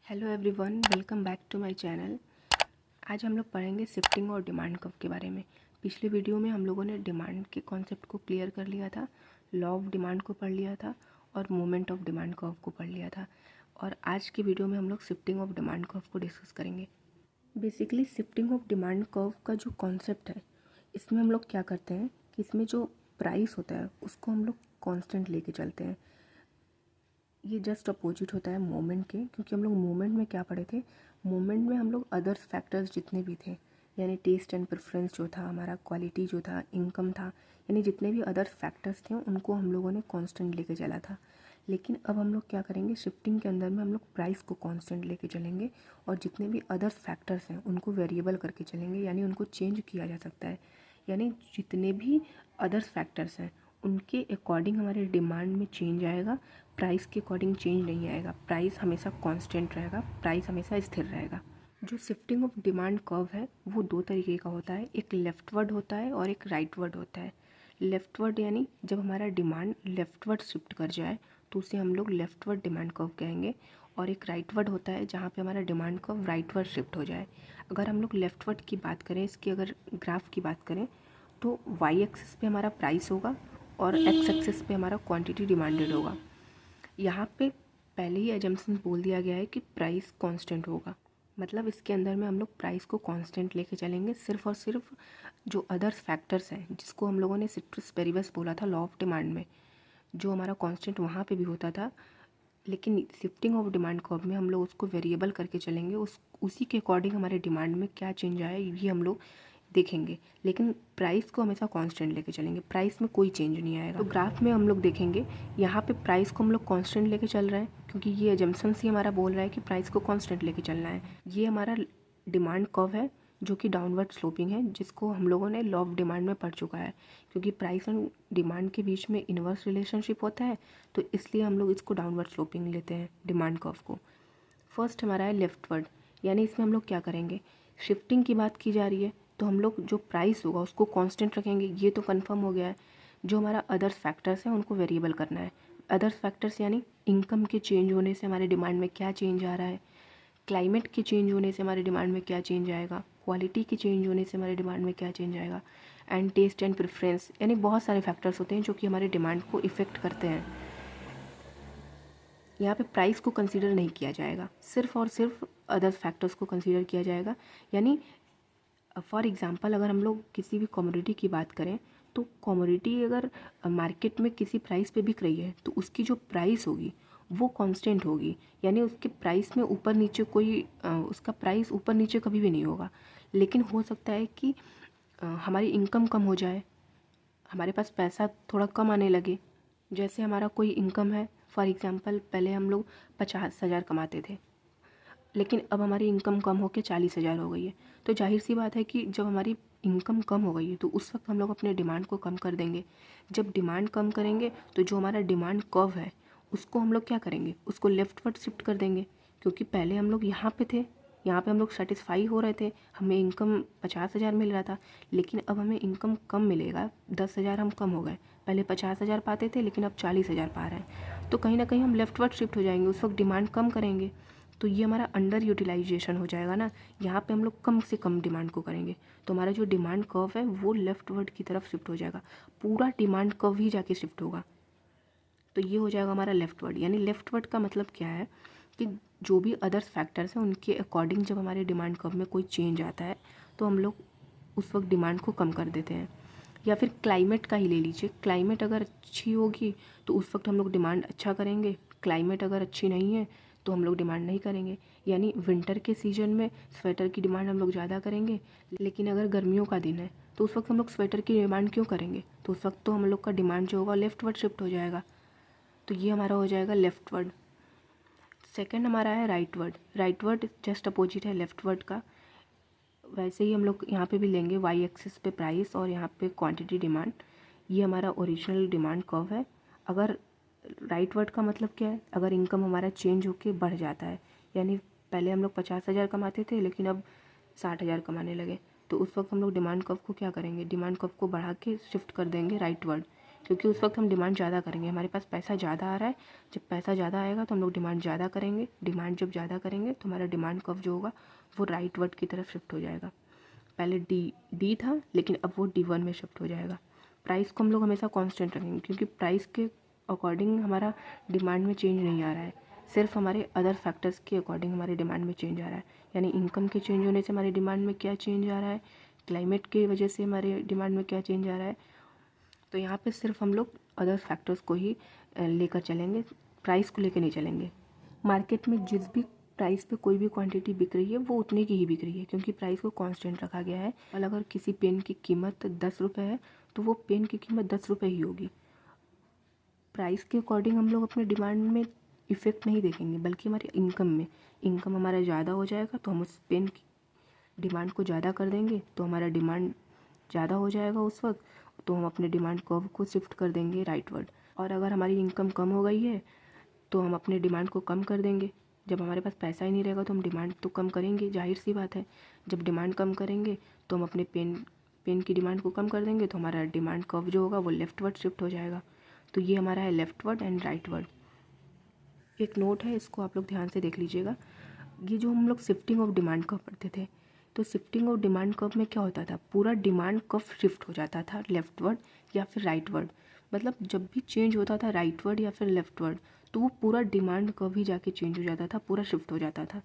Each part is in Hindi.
Hello everyone, welcome back to my channel. आज हम लोग पढ़ेंगे शिफ्टिंग और डिमांड कर्व के बारे में। पिछले वीडियो में हम लोगों ने डिमांड के कॉन्सेप्ट को क्लियर कर लिया था, लॉ ऑफ डिमांड को पढ़ लिया था और मोमेंट ऑफ डिमांड कर्व को पढ़ लिया था। और आज की वीडियो में हम लोग शिफ्टिंग ऑफ डिमांड कर्व को डिस्कस करेंगे। Basically shifting of demand curve का जो कॉन्सेप्ट है, इसमें हम लोग क्या करते हैं कि इसमें जो प्राइस होता है उसको हम लोग कॉन्स्टेंट लेके चलते हैं। ये जस्ट अपोजिट होता है मोमेंट के, क्योंकि हम लोग मोमेंट में क्या पढ़े थे, मोमेंट में हम लोग अदर्स फैक्टर्स जितने भी थे, यानी टेस्ट एंड प्रेफरेंस जो था हमारा, क्वालिटी जो था, इनकम था, यानी जितने भी अदर्स फैक्टर्स थे उनको हम लोगों ने कांस्टेंट लेके चला था। लेकिन अब हम लोग क्या करेंगे, शिफ्टिंग के अंदर में हम लोग प्राइस को कांस्टेंट लेके चलेंगे और जितने भी अदर्स फैक्टर्स हैं उनको वेरिएबल करके चलेंगे, यानी उनको चेंज किया जा सकता है। यानी जितने भी अदर्स फैक्टर्स हैं उनके अकॉर्डिंग हमारे डिमांड में चेंज आएगा, प्राइस के अकॉर्डिंग चेंज नहीं आएगा। प्राइस हमेशा कांस्टेंट रहेगा, प्राइस हमेशा स्थिर रहेगा। जो शिफ्टिंग ऑफ डिमांड कर्व है वो दो तरीके का होता है, एक लेफ्टवर्ड होता है और एक राइटवर्ड होता है। लेफ्टवर्ड यानी जब हमारा डिमांड लेफ्टवर्ड शिफ्ट कर जाए तो उसे हम लोग लेफ्टवर्ड डिमांड कर्व कहेंगे, और एक राइटवर्ड होता है जहाँ पे हमारा डिमांड कर्व राइटवर्ड शिफ्ट हो जाए। अगर हम लोग लेफ्टवर्ड की बात करें, इसकी अगर ग्राफ की बात करें, तो वाई एक्सिस पे हमारा प्राइस होगा और एक्स एक्सिस पे हमारा क्वांटिटी डिमांडेड होगा। यहाँ पे पहले ही एजम्पशन बोल दिया गया है कि प्राइस कांस्टेंट होगा, मतलब इसके अंदर में हम लोग प्राइस को कांस्टेंट लेके चलेंगे। सिर्फ और सिर्फ जो अदर्स फैक्टर्स हैं, जिसको हम लोगों ने सिट्रस पेरिबस बोला था लॉ ऑफ डिमांड में, जो हमारा कांस्टेंट वहाँ पे भी होता था, लेकिन शिफ्टिंग ऑफ डिमांड कर्व में हम लोग उसको वेरिएबल करके चलेंगे। उसी के अकॉर्डिंग हमारे डिमांड में क्या चेंज आया ये हम लोग देखेंगे, लेकिन प्राइस को हमेशा कांस्टेंट लेके चलेंगे, प्राइस में कोई चेंज नहीं आएगा। तो ग्राफ में हम लोग देखेंगे, यहाँ पे प्राइस को हम लोग कांस्टेंट लेके चल रहे हैं, क्योंकि ये एजम्पशन ही हमारा बोल रहा है कि प्राइस को कांस्टेंट लेके चलना है। ये हमारा डिमांड कर्व है जो कि डाउनवर्ड स्लोपिंग है, जिसको हम लोगों ने लॉ ऑफ डिमांड में पढ़ चुका है। क्योंकि प्राइस एंड डिमांड के बीच में इन्वर्स रिलेशनशिप होता है, तो इसलिए हम लोग इसको डाउनवर्ड स्लोपिंग लेते हैं डिमांड कर्व को। फर्स्ट हमारा है लेफ्टवर्ड, यानी इसमें हम लोग क्या करेंगे, शिफ्टिंग की बात की जा रही है तो हम लोग जो प्राइस होगा उसको कांस्टेंट रखेंगे, ये तो कंफर्म हो गया है। जो हमारा अदर्स फैक्टर्स हैं उनको वेरिएबल करना है। अदर्स फैक्टर्स यानी इनकम के चेंज होने से हमारे डिमांड में क्या चेंज आ रहा है, क्लाइमेट के चेंज होने से हमारे डिमांड में क्या चेंज आएगा, क्वालिटी के चेंज होने से हमारे डिमांड में क्या चेंज आएगा, एंड टेस्ट एंड प्रेफरेंस, यानी बहुत सारे फैक्टर्स होते हैं जो कि हमारे डिमांड को इफ़ेक्ट करते हैं। यहाँ पे प्राइस को कंसीडर नहीं किया जाएगा, सिर्फ और सिर्फ अदर फैक्टर्स को कंसीडर किया जाएगा। यानी फॉर एग्जांपल अगर हम लोग किसी भी कमोडिटी की बात करें, तो कमोडिटी अगर मार्केट में किसी प्राइस पे बिक रही है तो उसकी जो प्राइस होगी वो कांस्टेंट होगी, यानी उसके प्राइस में ऊपर नीचे कोई उसका प्राइस ऊपर नीचे कभी भी नहीं होगा। लेकिन हो सकता है कि हमारी इनकम कम हो जाए, हमारे पास पैसा थोड़ा कम आने लगे। जैसे हमारा कोई इनकम है, फॉर एग्ज़ाम्पल पहले हम लोग 50,000 कमाते थे, लेकिन अब हमारी इनकम कम होकर 40,000 हो गई है। तो जाहिर सी बात है कि जब हमारी इनकम कम हो गई है तो उस वक्त हम लोग अपने डिमांड को कम कर देंगे। जब डिमांड कम करेंगे तो जो हमारा डिमांड कर्व है उसको हम लोग क्या करेंगे, उसको लेफ्टवर्ड शिफ्ट कर देंगे। क्योंकि पहले हम लोग यहाँ पे थे, यहाँ पे हम लोग सेटिस्फाई हो रहे थे, हमें इनकम 50,000 मिल रहा था, लेकिन अब हमें इनकम कम मिलेगा, 10,000 हम कम हो गए। पहले 50,000 पाते थे लेकिन अब 40,000 पा रहे हैं, तो कहीं ना कहीं हम लेफ्टवर्ड शिफ्ट हो जाएंगे, उस वक्त डिमांड कम करेंगे। तो ये हमारा अंडर यूटिलाइजेशन हो जाएगा ना, यहाँ पे हम लोग कम से कम डिमांड को करेंगे, तो हमारा जो डिमांड कर्व है वो लेफ्टवर्ड की तरफ शिफ्ट हो जाएगा, पूरा डिमांड कर्व ही जाके शिफ्ट होगा। तो ये हो जाएगा हमारा लेफ्टवर्ड। यानी लेफ्टवर्ड का मतलब क्या है कि जो भी अदर्स फैक्टर्स हैं उनके अकॉर्डिंग जब हमारे डिमांड कर्व में कोई चेंज आता है तो हम लोग उस वक्त डिमांड को कम कर देते हैं। या फिर क्लाइमेट का ही ले लीजिए, क्लाइमेट अगर अच्छी होगी तो उस वक्त हम लोग डिमांड अच्छा करेंगे, क्लाइमेट अगर अच्छी नहीं है तो हम लोग डिमांड नहीं करेंगे। यानी विंटर के सीज़न में स्वेटर की डिमांड हम लोग ज़्यादा करेंगे, लेकिन अगर गर्मियों का दिन है तो उस वक्त हम लोग स्वेटर की डिमांड क्यों करेंगे, तो उस वक्त तो हम लोग का डिमांड जो होगा लेफ्टवर्ड शिफ्ट हो जाएगा। तो ये हमारा हो जाएगा लेफ्टवर्ड। सेकंड हमारा है राइटवर्ड। राइटवर्ड जस्ट अपोजिट है लेफ्टवर्ड का। वैसे ही हम लोग यहाँ पे भी लेंगे वाई एक्सिस पे प्राइस और यहाँ पे क्वांटिटी डिमांड। ये हमारा ओरिजिनल डिमांड कर्व है। अगर राइटवर्ड का मतलब क्या है, अगर इनकम हमारा चेंज होके बढ़ जाता है, यानी पहले हम लोग 50,000 कमाते थे लेकिन अब 60,000 कमाने लगे, तो उस वक्त हम लोग डिमांड कर्व को क्या करेंगे, डिमांड कर्व को बढ़ा के शिफ्ट कर देंगे राइटवर्ड। क्योंकि उस वक्त हम डिमांड ज़्यादा करेंगे, हमारे पास पैसा ज़्यादा आ रहा है। जब पैसा ज़्यादा आएगा तो हम लोग डिमांड ज़्यादा करेंगे, डिमांड जब ज़्यादा करेंगे तो हमारा डिमांड कर्व जो होगा वो राइटवर्ड की तरफ शिफ्ट हो जाएगा। पहले डी था लेकिन अब वो D1 में शिफ्ट हो जाएगा। प्राइस को हम लोग हमेशा कांस्टेंट रखेंगे क्योंकि प्राइस के अकॉर्डिंग हमारा डिमांड में चेंज नहीं आ रहा है, सिर्फ हमारे अदर फैक्टर्स के अकॉर्डिंग हमारे डिमांड में चेंज आ रहा है। यानी इनकम के चेंज होने से हमारे डिमांड में क्या चेंज आ रहा है, क्लाइमेट की वजह से हमारे डिमांड में क्या चेंज आ रहा है। तो यहाँ पे सिर्फ हम लोग अदर फैक्टर्स को ही लेकर चलेंगे, प्राइस को लेकर नहीं चलेंगे। मार्केट में जिस भी प्राइस पे कोई भी क्वांटिटी बिक रही है वो उतने की ही बिक रही है क्योंकि प्राइस को कांस्टेंट रखा गया है। और अगर किसी पेन की कीमत 10 रुपये है तो वो पेन की कीमत 10 रुपये ही होगी। प्राइस के अकॉर्डिंग हम लोग अपने डिमांड में इफ़ेक्ट नहीं देखेंगे बल्कि हमारे इनकम में। इनकम हमारा ज़्यादा हो जाएगा तो हम उस पेन की डिमांड को ज़्यादा कर देंगे, तो हमारा डिमांड ज़्यादा हो जाएगा उस वक्त, तो हम अपने डिमांड कर्व को शिफ्ट कर देंगे राइटवर्ड। और अगर हमारी इनकम कम हो गई है तो हम अपने डिमांड को कम कर देंगे। जब हमारे पास पैसा ही नहीं रहेगा तो हम डिमांड तो कम करेंगे, जाहिर सी बात है। जब डिमांड कम करेंगे तो हम अपने पेन की डिमांड को कम कर देंगे, तो हमारा डिमांड कर्व जो होगा वो लेफ्टवर्ड शिफ्ट हो जाएगा। तो ये हमारा है लेफ्टवर्ड एंड राइटवर्ड। एक नोट है, इसको आप लोग ध्यान से देख लीजिएगा। ये जो हम लोग शिफ्टिंग ऑफ डिमांड कर्व पढ़ते थे, तो शिफ्टिंग ऑफ डिमांड कर्व में क्या होता था, पूरा डिमांड कर्व शिफ्ट हो जाता था लेफ्टवर्ड या फिर राइटवर्ड। मतलब जब भी चेंज होता था राइटवर्ड या फिर लेफ्टवर्ड तो वो पूरा डिमांड कर्व ही जाके चेंज हो जाता था, पूरा शिफ्ट हो जाता था।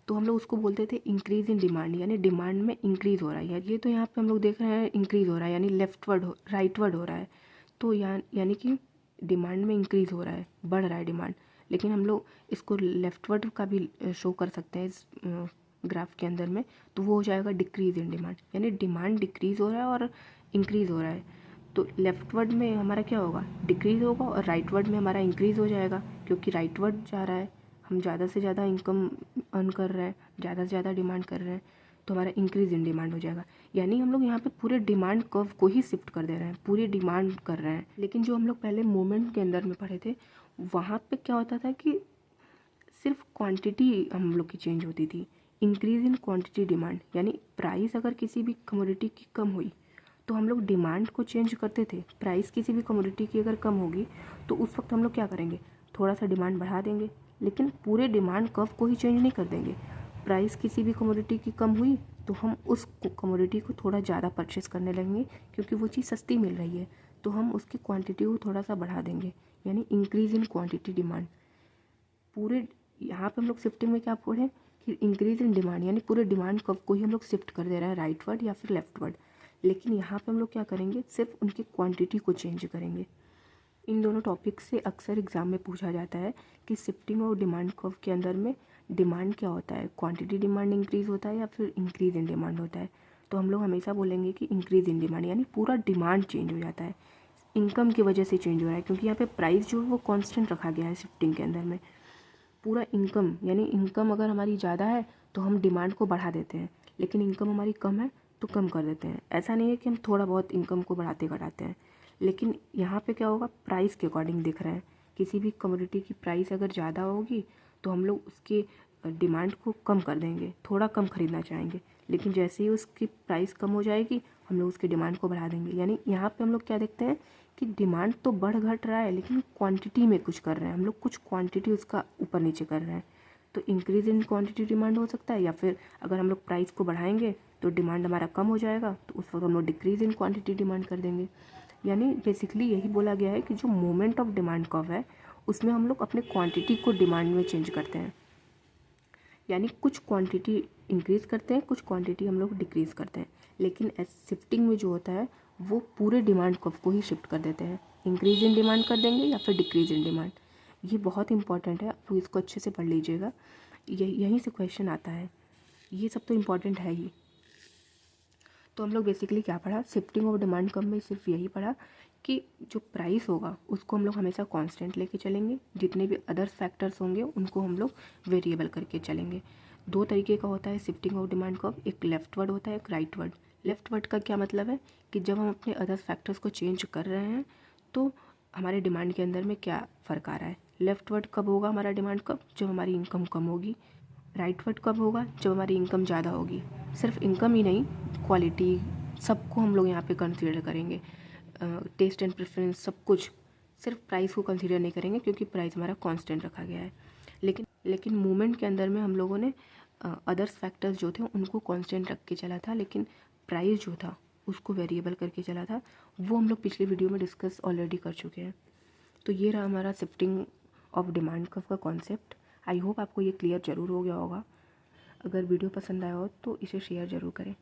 तो हम लोग उसको बोलते थे इंक्रीज इन डिमांड, यानी डिमांड में इंक्रीज़ हो रहा है। ये तो यहाँ पे हम लोग देख रहे हैं इंक्रीज़ हो रहा है, यानी राइटवर्ड हो रहा है। तो यानी कि डिमांड में इंक्रीज़ हो रहा है, बढ़ रहा है डिमांड। लेकिन हम लोग इसको लेफ्टवर्ड का भी शो कर सकते हैं इस ग्राफ के अंदर में, तो वो हो जाएगा डिक्रीज़ इन डिमांड, यानी डिमांड डिक्रीज़ हो रहा है और इंक्रीज़ हो रहा है। तो लेफ्टवर्ड में हमारा क्या होगा, डिक्रीज़ होगा, और राइटवर्ड में हमारा इंक्रीज़ हो जाएगा क्योंकि राइटवर्ड जा रहा है, हम ज़्यादा से ज़्यादा इनकम अर्न कर रहे हैं, ज़्यादा से ज़्यादा डिमांड कर रहे हैं, तो हमारा इंक्रीज़ इन डिमांड हो जाएगा। यानी हम लोग यहाँ पे पूरे डिमांड कर्व को ही शिफ्ट कर दे रहे हैं, पूरी डिमांड कर रहे हैं। लेकिन जो हम लोग पहले मोमेंट के अंदर में पढ़े थे वहाँ पे क्या होता था कि सिर्फ क्वांटिटी हम लोग की चेंज होती थी, इंक्रीज़ इन क्वांटिटी डिमांड। यानी प्राइस अगर किसी भी कमोडिटी की कम हुई तो हम लोग डिमांड को चेंज करते थे। प्राइस किसी भी कमोडिटी की अगर कम होगी तो उस वक्त हम लोग क्या करेंगे, थोड़ा सा डिमांड बढ़ा देंगे, लेकिन पूरे डिमांड कर्व को ही चेंज नहीं कर देंगे। प्राइस किसी भी कमोडिटी की कम हुई तो हम उस कमोडिटी को थोड़ा ज़्यादा परचेस करने लगेंगे क्योंकि वो चीज़ सस्ती मिल रही है, तो हम उसकी क्वांटिटी को थोड़ा सा बढ़ा देंगे, यानी इंक्रीज़ इन क्वांटिटी डिमांड। पूरे यहाँ पे हम लोग शिफ्टिंग में क्या पढ़े कि इंक्रीज़ इन डिमांड, यानी पूरे डिमांड कर्व को ही हम लोग शिफ्ट कर दे रहे हैं राइटवर्ड या फिर लेफ्टवर्ड। लेकिन यहाँ पे हम लोग क्या करेंगे, सिर्फ उनकी क्वांटिटी को चेंज करेंगे। इन दोनों टॉपिक से अक्सर एग्ज़ाम में पूछा जाता है कि शिफ्टिंग और डिमांड कर्व के अंदर में डिमांड क्या होता है, क्वांटिटी डिमांड इंक्रीज़ होता है या फिर इंक्रीज़ इन डिमांड होता है। तो हम लोग हमेशा बोलेंगे कि इंक्रीज़ इन डिमांड, यानी पूरा डिमांड चेंज हो जाता है, इनकम की वजह से चेंज हो रहा है क्योंकि यहाँ पे प्राइस जो है वो कांस्टेंट रखा गया है शिफ्टिंग के अंदर में। पूरा इनकम, यानी इनकम अगर हमारी ज़्यादा है तो हम डिमांड को बढ़ा देते हैं, लेकिन इनकम हमारी कम है तो कम कर देते हैं। ऐसा नहीं है कि हम थोड़ा बहुत इनकम को बढ़ाते घटाते हैं, लेकिन यहाँ पे क्या होगा, प्राइस के अकॉर्डिंग दिख रहा है। किसी भी कमोडिटी की प्राइस अगर ज़्यादा होगी तो हम लोग उसके डिमांड को कम कर देंगे, थोड़ा कम ख़रीदना चाहेंगे, लेकिन जैसे ही उसकी प्राइस कम हो जाएगी हम लोग उसके डिमांड को बढ़ा देंगे। यानी यहाँ पे हम लोग क्या देखते हैं कि डिमांड तो बढ़ घट रहा है लेकिन क्वांटिटी में कुछ कर रहे हैं हम लोग, कुछ क्वांटिटी उसका ऊपर नीचे कर रहे हैं। तो इंक्रीज़ इन क्वांटिटी डिमांड हो सकता है, या फिर अगर हम लोग प्राइस को बढ़ाएंगे तो डिमांड हमारा कम हो जाएगा, तो उस वक्त हम लोग डिक्रीज़ इन क्वांटिटी डिमांड कर देंगे। यानी बेसिकली यही बोला गया है कि जो मोमेंट ऑफ डिमांड कर्व है उसमें हम लोग अपने क्वांटिटी को डिमांड में चेंज करते हैं, यानी कुछ क्वांटिटी इंक्रीज़ करते हैं, कुछ क्वांटिटी हम लोग डिक्रीज़ करते हैं। लेकिन शिफ्टिंग में जो होता है वो पूरे डिमांड कर्व को ही शिफ्ट कर देते हैं, इंक्रीज़ इन डिमांड कर देंगे या फिर डिक्रीज़ इन डिमांड। ये बहुत इंपॉर्टेंट है, आप लोग इसको अच्छे से पढ़ लीजिएगा, यहीं से क्वेश्चन आता है, ये सब तो इम्पॉर्टेंट है ही। तो हम लोग बेसिकली क्या पढ़ा, शिफ्टिंग ऑफ डिमांड कर्व में सिर्फ यही पढ़ा कि जो प्राइस होगा उसको हम लोग हमेशा कांस्टेंट लेके चलेंगे, जितने भी अदर फैक्टर्स होंगे उनको हम लोग वेरिएबल करके चलेंगे। दो तरीके का होता है शिफ्टिंग ऑफ डिमांड कर्व, एक लेफ्टवर्ड होता है, एक राइटवर्ड। लेफ्टवर्ड का क्या मतलब है कि जब हम अपने अदर फैक्टर्स को चेंज कर रहे हैं तो हमारे डिमांड के अंदर में क्या फ़र्क आ रहा है। लेफ्टवर्ड कब होगा हमारा डिमांड कर्व, जब हमारी इनकम कम होगी। राइटवर्ड कब होगा, जब हमारी इनकम ज़्यादा होगी। सिर्फ इनकम ही नहीं, क्वालिटी सबको हम लोग यहाँ पे कंसीडर करेंगे। टेस्ट एंड प्रेफरेंस, सब कुछ, सिर्फ प्राइस को कंसीडर नहीं करेंगे क्योंकि प्राइस हमारा कांस्टेंट रखा गया है। लेकिन मूवमेंट के अंदर में हम लोगों ने अदर्स फैक्टर्स जो थे उनको कांस्टेंट रख के चला था, लेकिन प्राइस जो था उसको वेरिएबल करके चला था। वो हम लोग पिछले वीडियो में डिस्कस ऑलरेडी कर चुके हैं। तो ये रहा हमारा शिफ्टिंग ऑफ डिमांड कर्व का कॉन्सेप्ट। आई होप आपको ये क्लियर ज़रूर हो गया होगा। अगर वीडियो पसंद आया हो तो इसे शेयर ज़रूर करें।